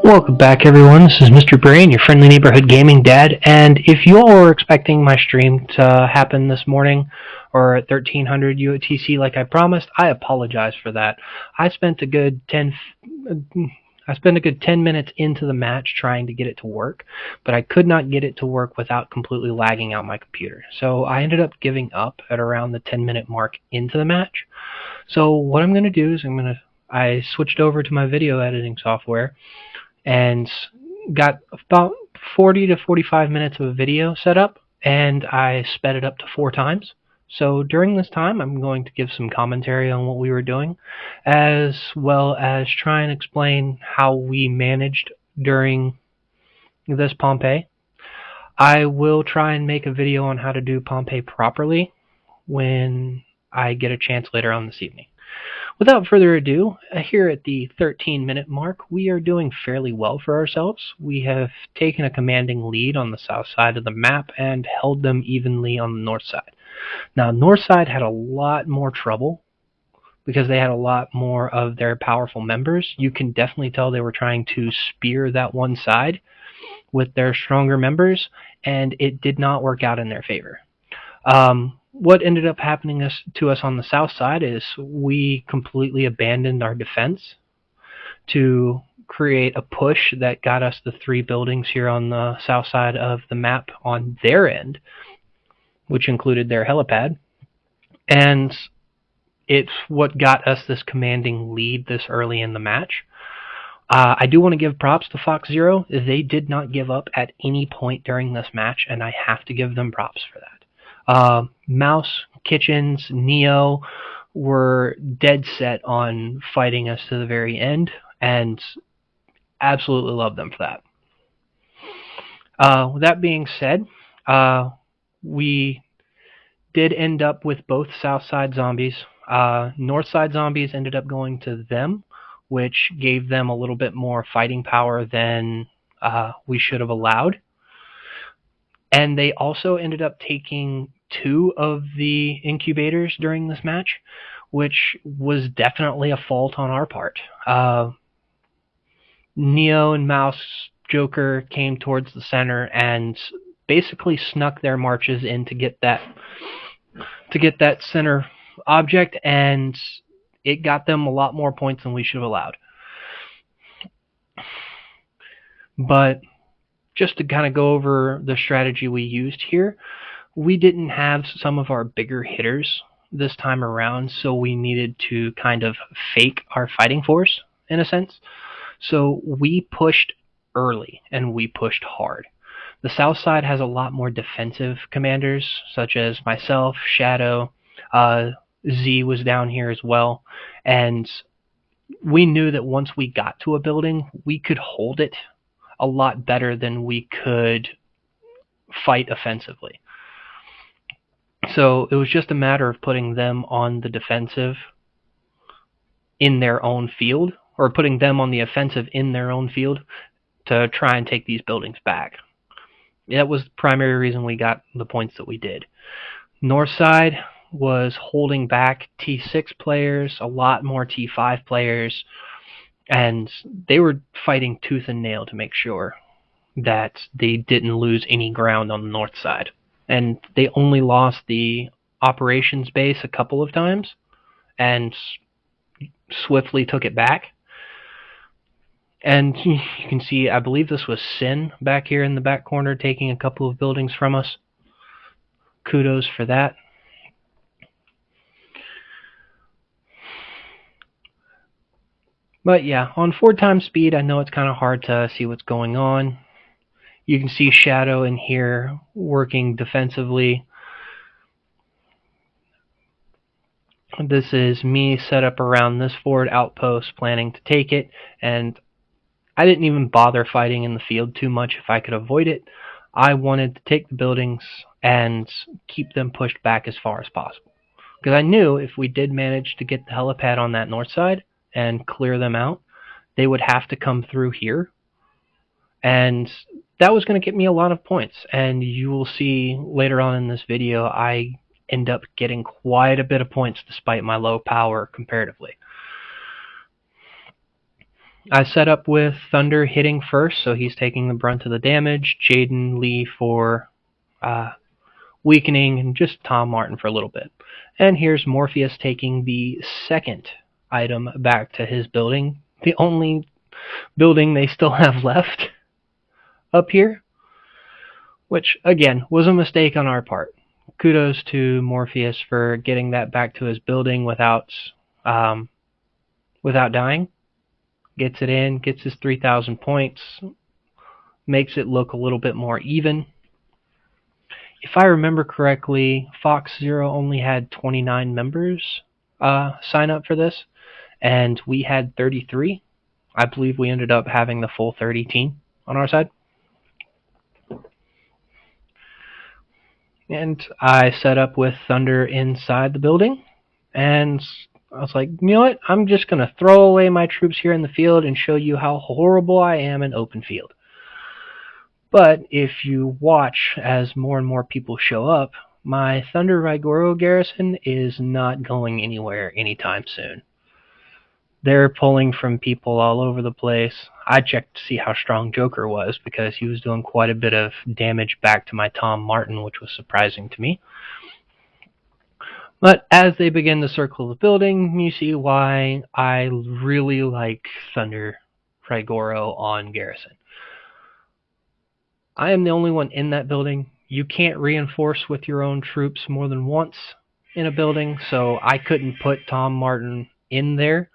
Welcome back, everyone. This is Mr. Brain, your friendly neighborhood gaming dad, and if you all were expecting my stream to happen this morning or at 1300 UTC like I promised, I apologize for that. I spent a good 10 minutes into the match trying to get it to work, but I could not get it to work without completely lagging out my computer. So I ended up giving up at around the 10-minute mark into the match. So what I'm going to do is I switched over to my video editing software and got about 40 to 45 minutes of a video set up, and I sped it up to 4 times. So during this time, I'm going to give some commentary on what we were doing, as well as try and explain how we managed during this Pompei. I will try and make a video on how to do Pompei properly when I get a chance later on this evening. Without further ado, here at the 13-minute mark, we are doing fairly well for ourselves. We have taken a commanding lead on the south side of the map and held them evenly on the north side. Now, north side had a lot more trouble because they had a lot more of their powerful members. You can definitely tell they were trying to spear that one side with their stronger members, and it did not work out in their favor. What ended up happening to us on the south side is we completely abandoned our defense to create a push that got us the 3 buildings here on the south side of the map on their end, which included their helipad, and it's what got us this commanding lead this early in the match. I do want to give props to Fox0. They did not give up at any point during this match, and I have to give them props for that. Mouse, Kitchens, Neo were dead set on fighting us to the very end, and absolutely love them for that. With that being said, we did end up with both south side zombies. North side zombies ended up going to them, which gave them a little bit more fighting power than we should have allowed. And they also ended up taking 2 of the incubators during this match, which was definitely a fault on our part. Neo and Mouse Joker came towards the center and basically snuck their marches in to get that center object, and it got them a lot more points than we should have allowed. But just to kind of go over the strategy we used here, we didn't have some of our bigger hitters this time around, so we needed to kind of fake our fighting force in a sense. So we pushed early and we pushed hard. The south side has a lot more defensive commanders, such as myself, Shadow, Z was down here as well, and we knew that once we got to a building, we could hold it a lot better than we could fight offensively. So it was just a matter of putting them on the defensive in their own field, or putting them on the offensive in their own field to try and take these buildings back. That was the primary reason we got the points that we did. North side was holding back T6 players, a lot more T5 players, and they were fighting tooth and nail to make sure that they didn't lose any ground on the north side. And they only lost the operations base a couple of times and swiftly took it back. And you can see, I believe this was Sin back here in the back corner taking a couple of buildings from us. Kudos for that. But yeah, on 4 times speed, I know it's kind of hard to see what's going on. You can see Shadow in here working defensively. This is me set up around this forward outpost, planning to take it, and I didn't even bother fighting in the field too much if I could avoid it. I wanted to take the buildings and keep them pushed back as far as possible, because I knew if we did manage to get the helipad on that north side and clear them out, they would have to come through here, and that was going to get me a lot of points. And you will see later on in this video, I end up getting quite a bit of points despite my low power comparatively. I set up with Thunder hitting first, so he's taking the brunt of the damage. Jaden Lee for weakening, and just Tom Martin for a little bit. And here's Morpheus taking the second item back to his building, the only building they still have left up here, which, again, was a mistake on our part. Kudos to Morpheus for getting that back to his building without dying. Gets it in, gets his 3,000 points, makes it look a little bit more even. If I remember correctly, Fox0 only had 29 members sign up for this, and we had 33. I believe we ended up having the full 30 team on our side. And I set up with Thunder inside the building, and I was like, you know what? I'm just going to throw away my troops here in the field and show you how horrible I am in open field. But if you watch as more and more people show up, my Thunder Raigoro garrison is not going anywhere anytime soon. They're pulling from people all over the place. I checked to see how strong Joker was because he was doing quite a bit of damage back to my Tom Martin, which was surprising to me. But as they begin to circle the building, you see why I really like Thunder Raigoro on garrison. I am the only one in that building. You can't reinforce with your own troops more than once in a building, so I couldn't put Tom Martin in there.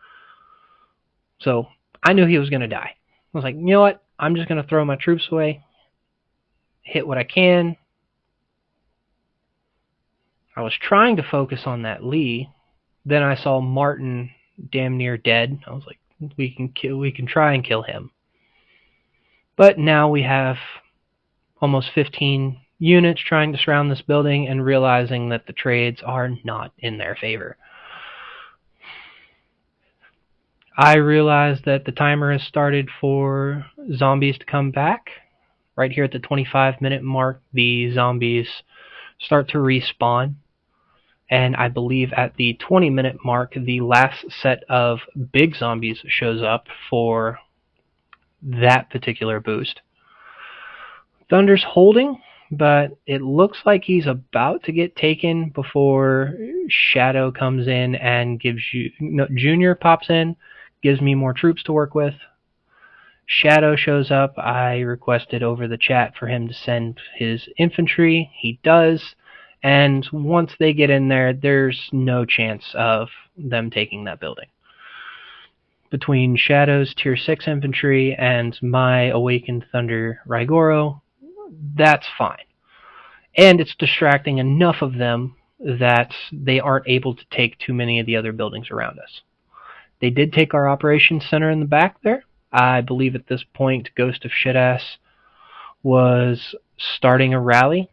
So I knew he was going to die. I was like, you know what? I'm just going to throw my troops away, hit what I can. I was trying to focus on that Lee. Then I saw Martin damn near dead. I was like, we can try and kill him. But now we have almost 15 units trying to surround this building and realizing that the trades are not in their favor. I realized that the timer has started for zombies to come back. Right here at the 25-minute mark, the zombies start to respawn. And I believe at the 20-minute mark, the last set of big zombies shows up for that particular boost. Thunder's holding, but it looks like he's about to get taken before Shadow comes in and gives you... No, Junior pops in, gives me more troops to work with. Shadow shows up. I requested over the chat for him to send his infantry. He does. And once they get in there, there's no chance of them taking that building. Between Shadow's Tier 6 infantry and my Awakened Thunder Raigoro, that's fine. And it's distracting enough of them that they aren't able to take too many of the other buildings around us. They did take our operations center in the back there. I believe at this point Ghost of Shitass was starting a rally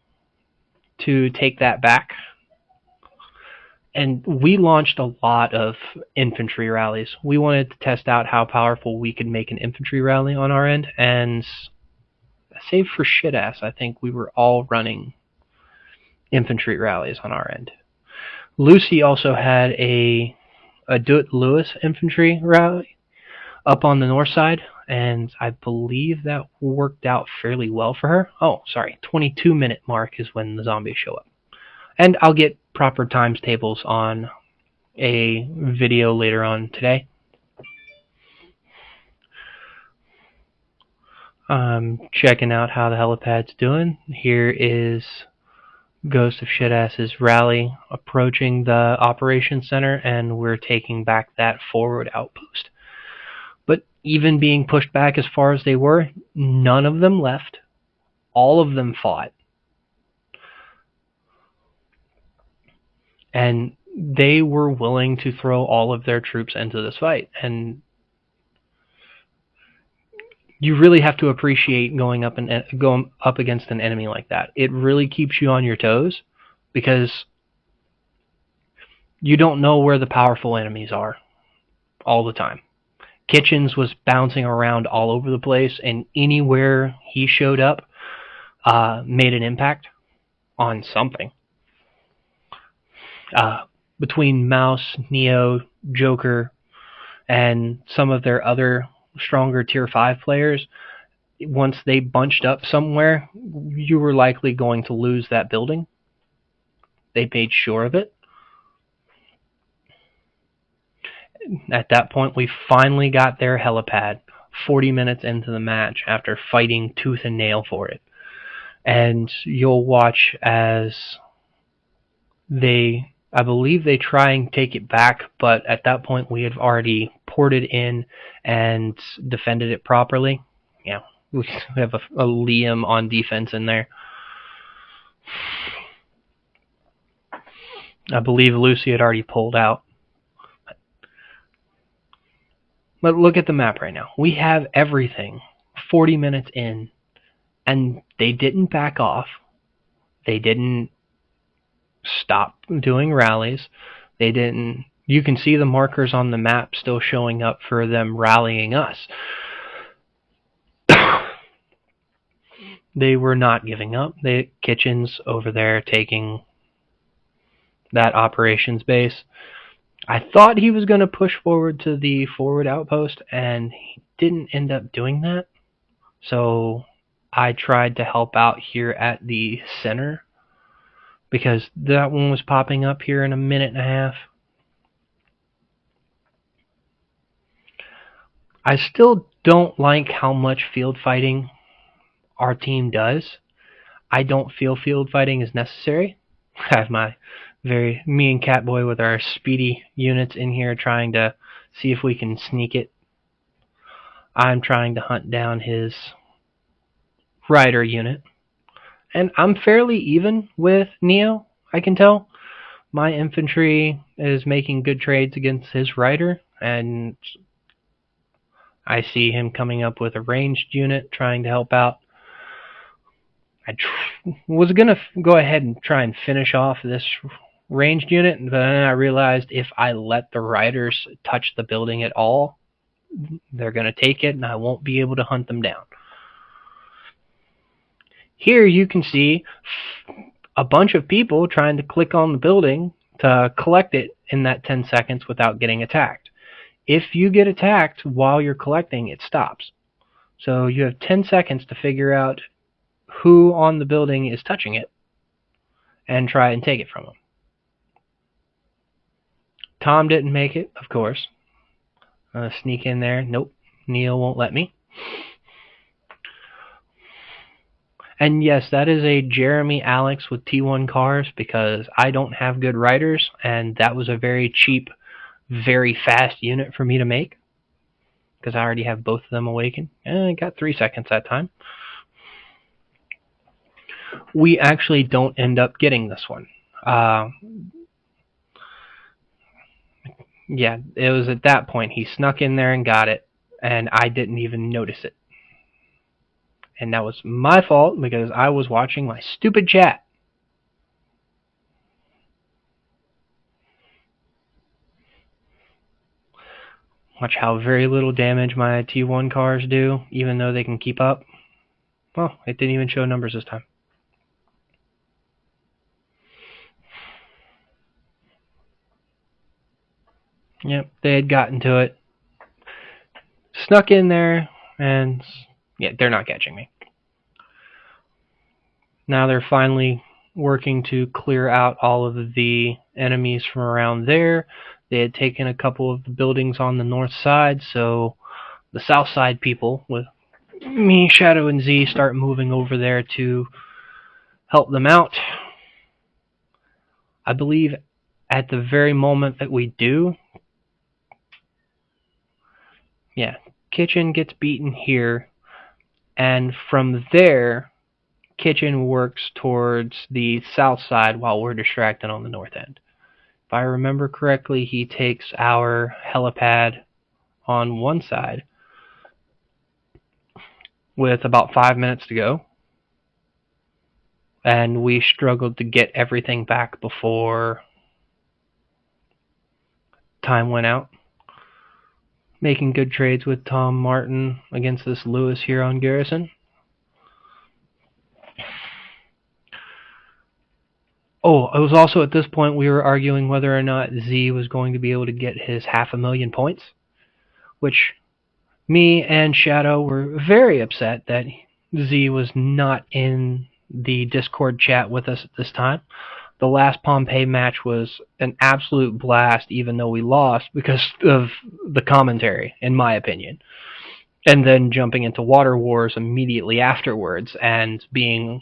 to take that back. And we launched a lot of infantry rallies. We wanted to test out how powerful we could make an infantry rally on our end, and save for Shitass, I think we were all running infantry rallies on our end. Lucy also had a Dut Lewis infantry rally up on the north side, and I believe that worked out fairly well for her. Oh, sorry, 22-minute mark is when the zombies show up. And I'll get proper times tables on a video later on today. Checking out how the helipad's doing. Here is Ghost of Shitass's rally approaching the operations center, and we're taking back that forward outpost. But even being pushed back as far as they were, none of them left. All of them fought. And they were willing to throw all of their troops into this fight. And you really have to appreciate going up against an enemy like that. It really keeps you on your toes because you don't know where the powerful enemies are all the time. Kitchens was bouncing around all over the place, and anywhere he showed up made an impact on something. Between Mouse, Neo, Joker, and some of their other stronger tier 5 players, once they bunched up somewhere, you were likely going to lose that building. They made sure of it. At that point, we finally got their helipad 40 minutes into the match after fighting tooth and nail for it. And you'll watch as I believe they try and take it back, but at that point we had already ported in and defended it properly. Yeah, we have a Liam on defense in there. I believe Lucy had already pulled out. But look at the map right now. We have everything 40 minutes in, and they didn't back off. They didn't stop doing rallies. They didn't. You can see the markers on the map still showing up for them rallying us. They were not giving up. The Kitchen's over there taking that operations base. I thought he was going to push forward to the forward outpost, and he didn't end up doing that. So I tried to help out here at the center, because that one was popping up here in a minute and a half. I still don't like how much field fighting our team does. I don't feel field fighting is necessary. I have me and Catboy with our speedy units in here trying to see if we can sneak it. I'm trying to hunt down his rider unit. And I'm fairly even with Neo, I can tell. My infantry is making good trades against his rider, and I see him coming up with a ranged unit trying to help out. I was going to go ahead and try and finish off this ranged unit, but then I realized if I let the riders touch the building at all, they're going to take it and I won't be able to hunt them down. Here you can see a bunch of people trying to click on the building to collect it in that 10 seconds without getting attacked. If you get attacked while you're collecting, it stops. So you have 10 seconds to figure out who on the building is touching it and try and take it from them. Tom didn't make it, of course. Sneak in there. Nope. Neil won't let me. And yes, that is a Jeremy Alex with T1 cars, because I don't have good riders, and that was a very cheap, very fast unit for me to make, because I already have both of them awakened. And I got 3 seconds that time. We actually don't end up getting this one. Yeah, it was at that point he snuck in there and got it, and I didn't even notice it. And that was my fault, because I was watching my stupid chat. Watch how very little damage my T1 cars do, even though they can keep up. Well, it didn't even show numbers this time. Yep, they had gotten to it. Snuck in there, and yeah, they're not catching me. Now they're finally working to clear out all of the enemies from around there. They had taken a couple of the buildings on the north side, so the south side people, with me, Shadow, and Z, start moving over there to help them out. I believe at the very moment that we do, yeah, Kitchen gets beaten here, and from there, Kitchen works towards the south side while we're distracted on the north end. If I remember correctly, he takes our helipad on one side with about 5 minutes to go, and we struggled to get everything back before time went out. Making good trades with Tom Martin against this Lewis here on Garrison. Oh, it was also at this point we were arguing whether or not Z was going to be able to get his 500,000 points, which Me and Shadow were very upset that Z was not in the Discord chat with us at this time. The last Pompei match was an absolute blast, even though we lost because of the commentary, in my opinion. And then jumping into Water Wars immediately afterwards and being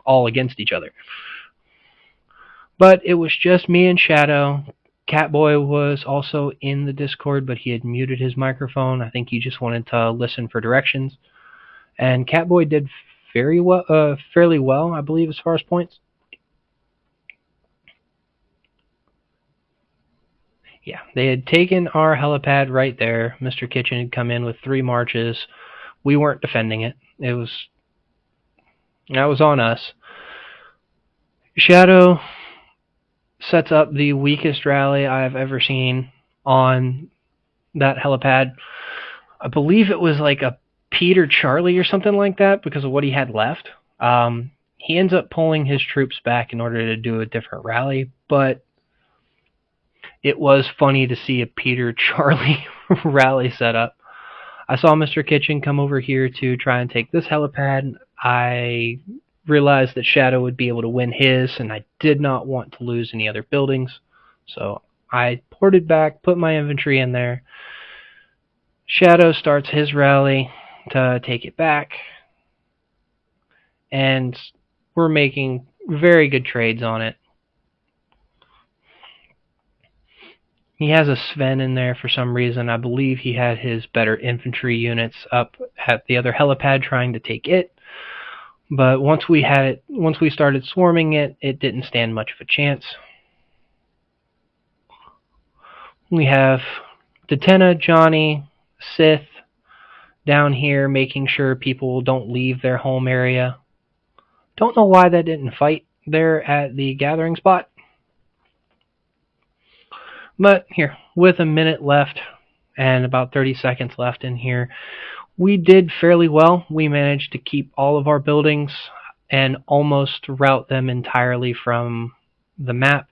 all against each other. But it was just me and Shadow. Catboy was also in the Discord, but he had muted his microphone. I think he just wanted to listen for directions. And Catboy did fairly well, I believe, as far as points. Yeah, they had taken our helipad right there. Mr. Kitchen had come in with 3 marches. We weren't defending it. That was on us. Shadow sets up the weakest rally I've ever seen on that helipad. I believe it was like a Peter Charlie or something like that because of what he had left. He ends up pulling his troops back in order to do a different rally, but it was funny to see a Peter Charlie rally set up. I saw Mr. Kitchen come over here to try and take this helipad. I realized that Shadow would be able to win his, and I did not want to lose any other buildings. So I ported back, put my infantry in there. Shadow starts his rally to take it back, and we're making very good trades on it. He has a Sven in there for some reason. I believe he had his better infantry units up at the other helipad trying to take it. But once we started swarming it, it didn't stand much of a chance. We have Detena, Johnny, Sith down here making sure people don't leave their home area. Don't know why that didn't fight there at the gathering spot. But here, with a minute left and about 30 seconds left in here, we did fairly well. We managed to keep all of our buildings and almost route them entirely from the map.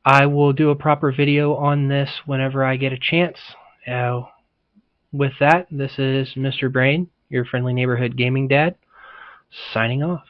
I will do a proper video on this whenever I get a chance. With that, this is Mr. Brain, your friendly neighborhood gaming dad, signing off.